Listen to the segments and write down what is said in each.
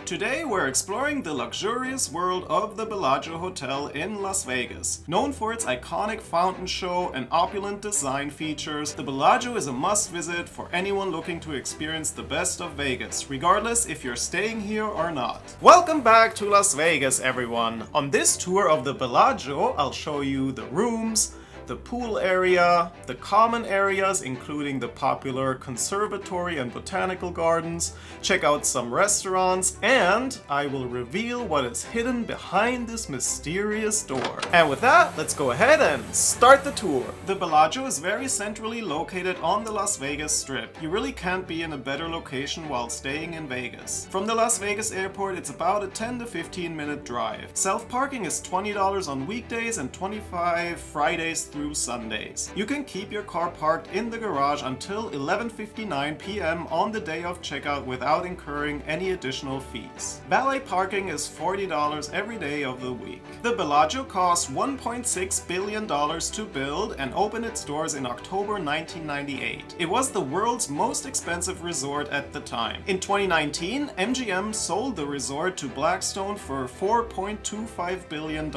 Today we're exploring the luxurious world of the Bellagio Hotel in Las Vegas. Known for its iconic fountain show and opulent design features, the Bellagio is a must-visit for anyone looking to experience the best of Vegas, regardless if you're staying here or not. Welcome back to Las Vegas, everyone! On this tour of the Bellagio, I'll show you the rooms, the pool area, the common areas including the popular Conservatory and Botanical gardens, check out some restaurants, and I will reveal what is hidden behind this mysterious door. And with that, let's go ahead and start the tour. The Bellagio is very centrally located on the Las Vegas Strip. You really can't be in a better location while staying in Vegas. From the Las Vegas airport, it's about a 10 to 15 minute drive. Self-parking is $20 on weekdays and $25 Fridays through Sundays. You can keep your car parked in the garage until 11:59 p.m. on the day of checkout without incurring any additional fees. Valet parking is $40 every day of the week. The Bellagio cost $1.6 billion to build and opened its doors in October 1998. It was the world's most expensive resort at the time. In 2019, MGM sold the resort to Blackstone for $4.25 billion.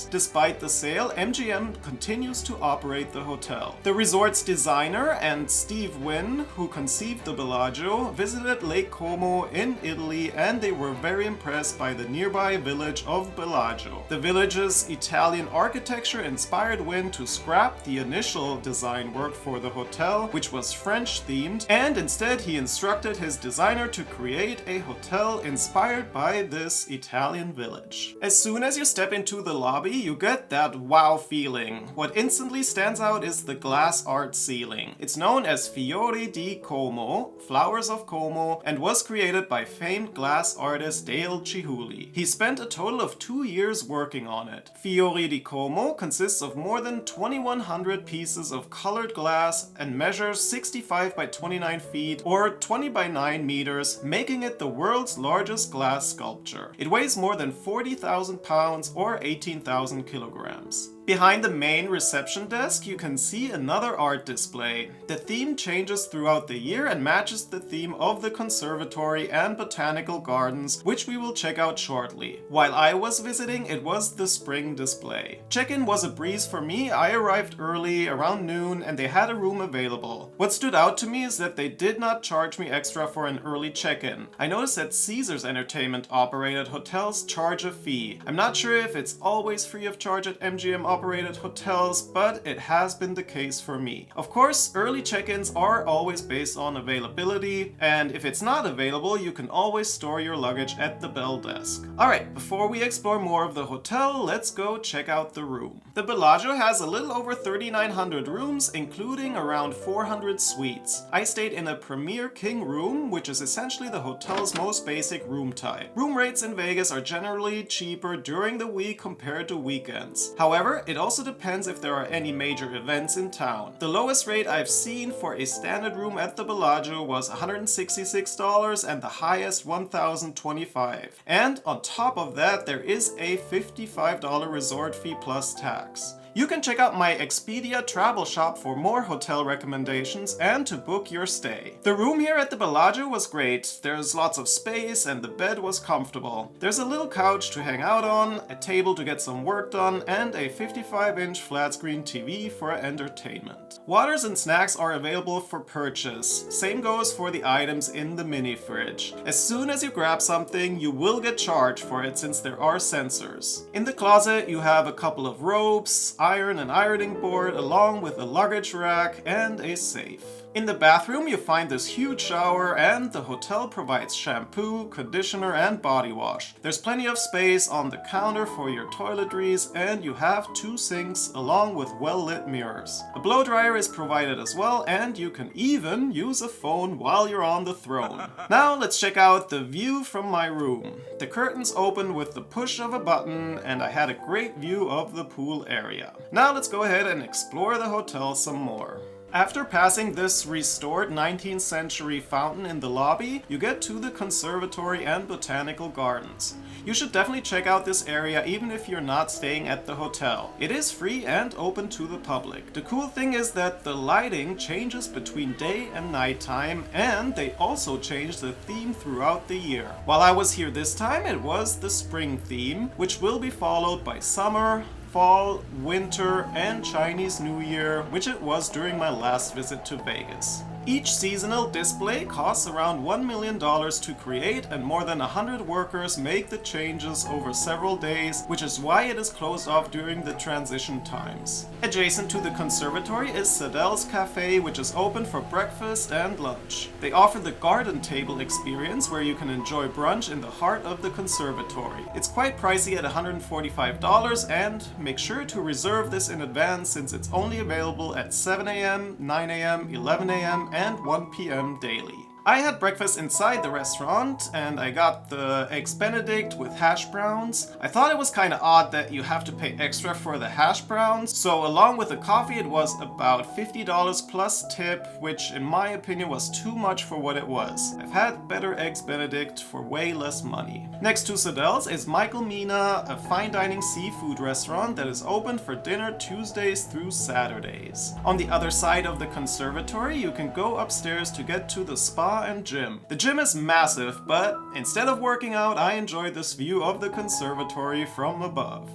Despite the sale, MGM continues to operate the hotel. The resort's designer and Steve Wynn, who conceived the Bellagio, visited Lake Como in Italy, and they were very impressed by the nearby village of Bellagio. The village's Italian architecture inspired Wynn to scrap the initial design work for the hotel, which was French themed, and instead he instructed his designer to create a hotel inspired by this Italian village. As soon as you step into the lobby, you get that wow feeling. What instantly stands out is the glass art ceiling. It's known as Fiori di Como, Flowers of Como, and was created by famed glass artist Dale Chihuly. He spent a total of 2 years working on it. Fiori di Como consists of more than 2,100 pieces of colored glass and measures 65 by 29 feet or 20 by 9 meters, making it the world's largest glass sculpture. It weighs more than 40,000 pounds or 18,000 kilograms. Behind the main reception desk, you can see another art display. The theme changes throughout the year and matches the theme of the Conservatory and Botanical gardens, which we will check out shortly. While I was visiting, it was the spring display. Check-in was a breeze for me. I arrived early, around noon, and they had a room available. What stood out to me is that they did not charge me extra for an early check-in. I noticed that Caesars Entertainment-operated hotels charge a fee. I'm not sure if it's always free of charge at MGM operated hotels, but it has been the case for me. Of course, early check-ins are always based on availability, and if it's not available, you can always store your luggage at the bell desk. Alright, before we explore more of the hotel, let's go check out the room. The Bellagio has a little over 3,900 rooms, including around 400 suites. I stayed in a Premier King room, which is essentially the hotel's most basic room type. Room rates in Vegas are generally cheaper during the week compared to weekends. However, it also depends if there are any major events in town. The lowest rate I've seen for a standard room at the Bellagio was $166 and the highest $1,025. And on top of that, there is a $55 resort fee plus tax. You can check out my Expedia travel shop for more hotel recommendations and to book your stay. The room here at the Bellagio was great. There's lots of space and the bed was comfortable. There's a little couch to hang out on, a table to get some work done, and a 55-inch flat screen TV for entertainment. Waters and snacks are available for purchase. Same goes for the items in the mini fridge. As soon as you grab something, you will get charged for it since there are sensors. In the closet, you have a couple of robes, iron and ironing board, along with a luggage rack and a safe. In the bathroom, you find this huge shower, and the hotel provides shampoo, conditioner, and body wash. There's plenty of space on the counter for your toiletries, and you have 2 sinks along with well-lit mirrors. A blow dryer is provided as well, and you can even use a phone while you're on the throne. Now let's check out the view from my room. The curtains open with the push of a button, and I had a great view of the pool area. Now let's go ahead and explore the hotel some more. After passing this restored 19th century fountain in the lobby, you get to the Conservatory and Botanical Gardens. You should definitely check out this area even if you're not staying at the hotel. It is free and open to the public. The cool thing is that the lighting changes between day and nighttime, and they also change the theme throughout the year. While I was here this time, it was the spring theme, which will be followed by summer, fall, winter, and Chinese New Year, which it was during my last visit to Vegas. Each seasonal display costs around $1 million to create, and more than 100 workers make the changes over several days, which is why it is closed off during the transition times. Adjacent to the conservatory is Sadelle's Café, which is open for breakfast and lunch. They offer the garden table experience where you can enjoy brunch in the heart of the conservatory. It's quite pricey at $145, and make sure to reserve this in advance since it's only available at 7 a.m., 9 a.m., 11 a.m., and 1 p.m. daily. I had breakfast inside the restaurant and I got the eggs benedict with hash browns. I thought it was kind of odd that you have to pay extra for the hash browns, so along with the coffee it was about $50 plus tip, which in my opinion was too much for what it was. I've had better eggs benedict for way less money. Next to Sadelle's is Michael Mina, a fine dining seafood restaurant that is open for dinner Tuesdays through Saturdays. On the other side of the conservatory you can go upstairs to get to the spa and gym. The gym is massive, but instead of working out, I enjoyed this view of the conservatory from above.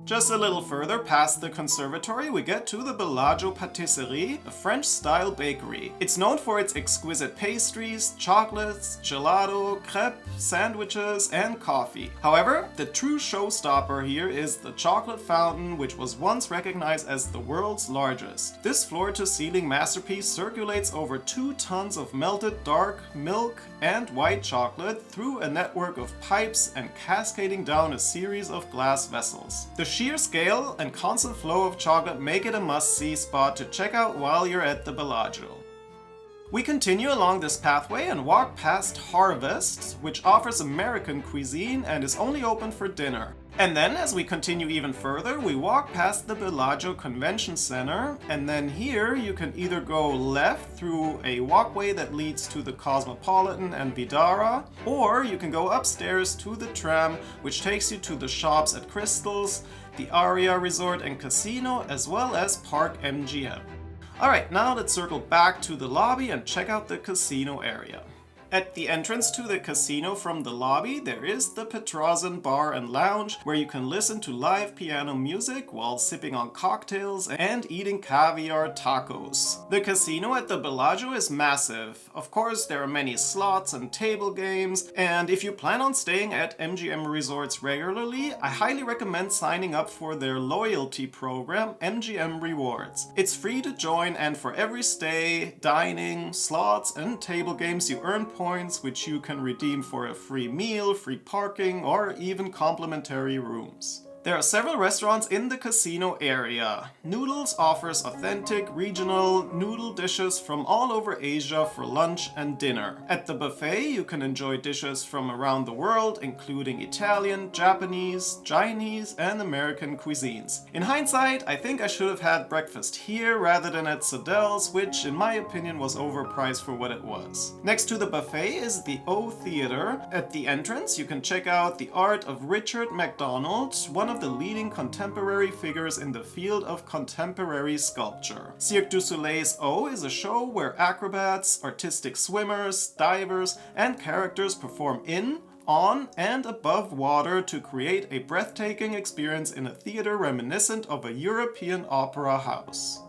Just a little further past the conservatory, we get to the Bellagio Patisserie, a French-style bakery. It's known for its exquisite pastries, chocolates, gelato, crepe, sandwiches, and coffee. However, the true showstopper here is the chocolate fountain, which was once recognized as the world's largest. This floor-to-ceiling masterpiece circulates over 2 tons of melted dark milk and white chocolate through a network of pipes and cascading down a series of glass vessels. The sheer scale and constant flow of chocolate make it a must-see spot to check out while you're at the Bellagio. We continue along this pathway and walk past Harvest, which offers American cuisine and is only open for dinner. And then, as we continue even further, we walk past the Bellagio Convention Center, and then here you can either go left through a walkway that leads to the Cosmopolitan and Vidara, or you can go upstairs to the tram, which takes you to the shops at Crystals, the Aria Resort and Casino, as well as Park MGM. Alright, now let's circle back to the lobby and check out the casino area. At the entrance to the casino from the lobby, there is the Petrozen Bar and Lounge, where you can listen to live piano music while sipping on cocktails and eating caviar tacos. The casino at the Bellagio is massive. Of course, there are many slots and table games, and if you plan on staying at MGM resorts regularly, I highly recommend signing up for their loyalty program, MGM Rewards. It's free to join, and for every stay, dining, slots, and table games you earn points which you can redeem for a free meal, free parking, or even complimentary rooms. There are several restaurants in the casino area. Noodles offers authentic, regional noodle dishes from all over Asia for lunch and dinner. At the buffet, you can enjoy dishes from around the world, including Italian, Japanese, Chinese, and American cuisines. In hindsight, I think I should have had breakfast here rather than at Sadelle's, which in my opinion was overpriced for what it was. Next to the buffet is the O Theater. At the entrance, you can check out the art of Richard MacDonald, one of the leading contemporary figures in the field of contemporary sculpture. Cirque du Soleil's O is a show where acrobats, artistic swimmers, divers, and characters perform in, on, and above water to create a breathtaking experience in a theater reminiscent of a European opera house.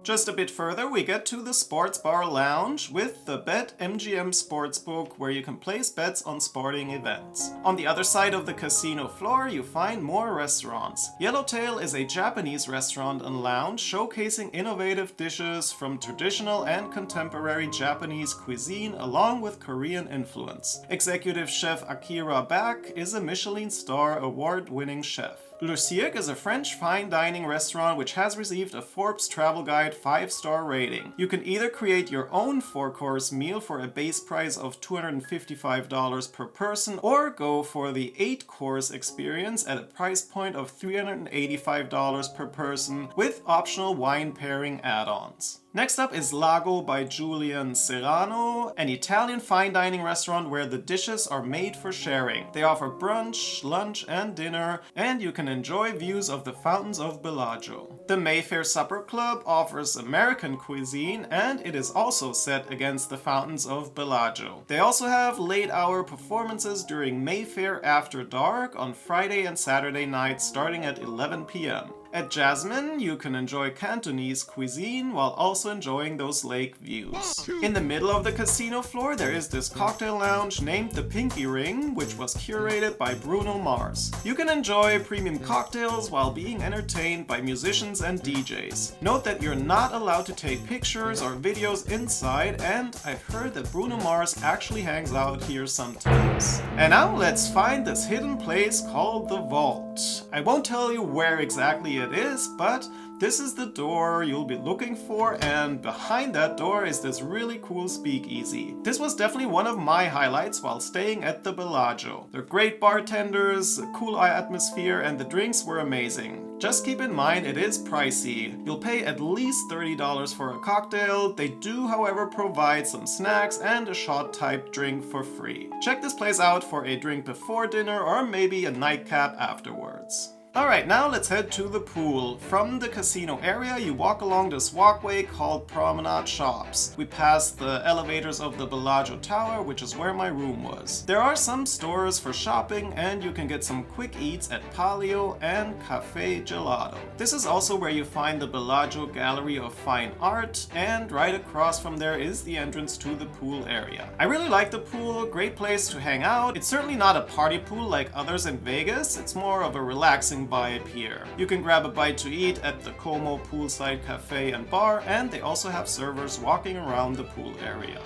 Just a bit further, we get to the Sports Bar Lounge with the BetMGM Sportsbook, where you can place bets on sporting events. On the other side of the casino floor, you find more restaurants. Yellowtail is a Japanese restaurant and lounge showcasing innovative dishes from traditional and contemporary Japanese cuisine along with Korean influence. Executive Chef Akira Bak is a Michelin star award-winning chef. Le Cirque is a French fine dining restaurant which has received a Forbes travel guide 5-star rating. You can either create your own 4-course meal for a base price of $255 per person, or go for the 8-course experience at a price point of $385 per person with optional wine pairing add-ons. Next up is Lago by Julian Serrano, an Italian fine dining restaurant where the dishes are made for sharing. They offer brunch, lunch, and dinner, and you can enjoy views of the Fountains of Bellagio. The Mayfair Supper Club offers American cuisine, and it is also set against the Fountains of Bellagio. They also have late-hour performances during Mayfair After Dark on Friday and Saturday nights starting at 11 p.m. At Jasmine, you can enjoy Cantonese cuisine while also enjoying those lake views. In the middle of the casino floor, there is this cocktail lounge named the Pinky Ring, which was curated by Bruno Mars. You can enjoy premium cocktails while being entertained by musicians and DJs. Note that you're not allowed to take pictures or videos inside, and I've heard that Bruno Mars actually hangs out here sometimes. And now let's find this hidden place called the Vault. I won't tell you where exactly it is, but this is the door you'll be looking for, and behind that door is this really cool speakeasy. This was definitely one of my highlights while staying at the Bellagio. They're great bartenders, a cool atmosphere, and the drinks were amazing. Just keep in mind it is pricey. You'll pay at least $30 for a cocktail. They do, however, provide some snacks and a shot type drink for free. Check this place out for a drink before dinner or maybe a nightcap afterwards. Alright, now let's head to the pool. From the casino area, you walk along this walkway called Promenade Shops. We pass the elevators of the Bellagio Tower, which is where my room was. There are some stores for shopping, and you can get some quick eats at Palio and Café Gelato. This is also where you find the Bellagio Gallery of Fine Art, and right across from there is the entrance to the pool area. I really like the pool, great place to hang out. It's certainly not a party pool like others in Vegas, it's more of a relaxing vibe here. You can grab a bite to eat at the Como Poolside Cafe and Bar, and they also have servers walking around the pool area.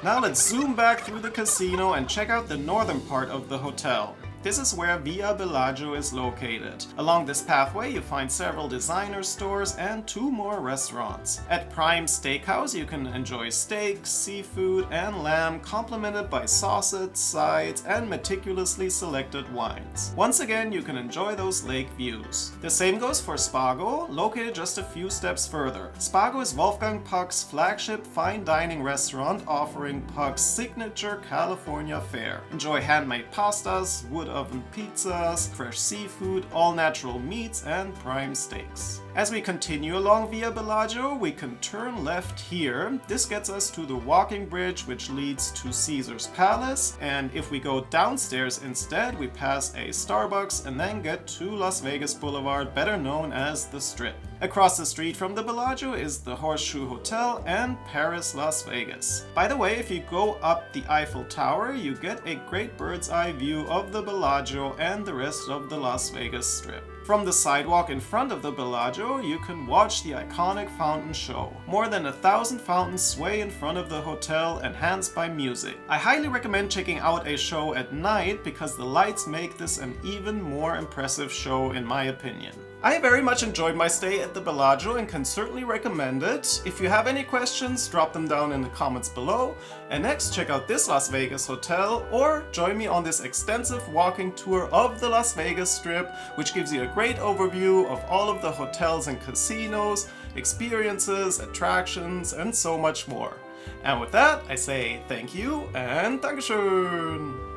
Now let's zoom back through the casino and check out the northern part of the hotel. This is where Via Bellagio is located. Along this pathway you find several designer stores and 2 more restaurants. At PRIME Steakhouse you can enjoy steak, seafood, and lamb complemented by sauces, sides, and meticulously selected wines. Once again, you can enjoy those lake views. The same goes for Spago, located just a few steps further. Spago is Wolfgang Puck's flagship fine dining restaurant offering Puck's signature California fare. Enjoy handmade pastas, wood oven pizzas, fresh seafood, all natural meats, and prime steaks. As we continue along Via Bellagio, we can turn left here. This gets us to the walking bridge which leads to Caesar's Palace, and if we go downstairs instead, we pass a Starbucks and then get to Las Vegas Boulevard, better known as the Strip. Across the street from the Bellagio is the Horseshoe Hotel and Paris Las Vegas. By the way, if you go up the Eiffel Tower, you get a great bird's eye view of the Bellagio and the rest of the Las Vegas Strip. From the sidewalk in front of the Bellagio, you can watch the iconic fountain show. More than 1,000 fountains sway in front of the hotel, enhanced by music. I highly recommend checking out a show at night because the lights make this an even more impressive show in my opinion. I very much enjoyed my stay at the Bellagio and can certainly recommend it. If you have any questions, drop them down in the comments below. And next, check out this Las Vegas hotel or join me on this extensive walking tour of the Las Vegas Strip, which gives you a great overview of all of the hotels and casinos, experiences, attractions, and so much more. And with that, I say thank you and Dankeschön!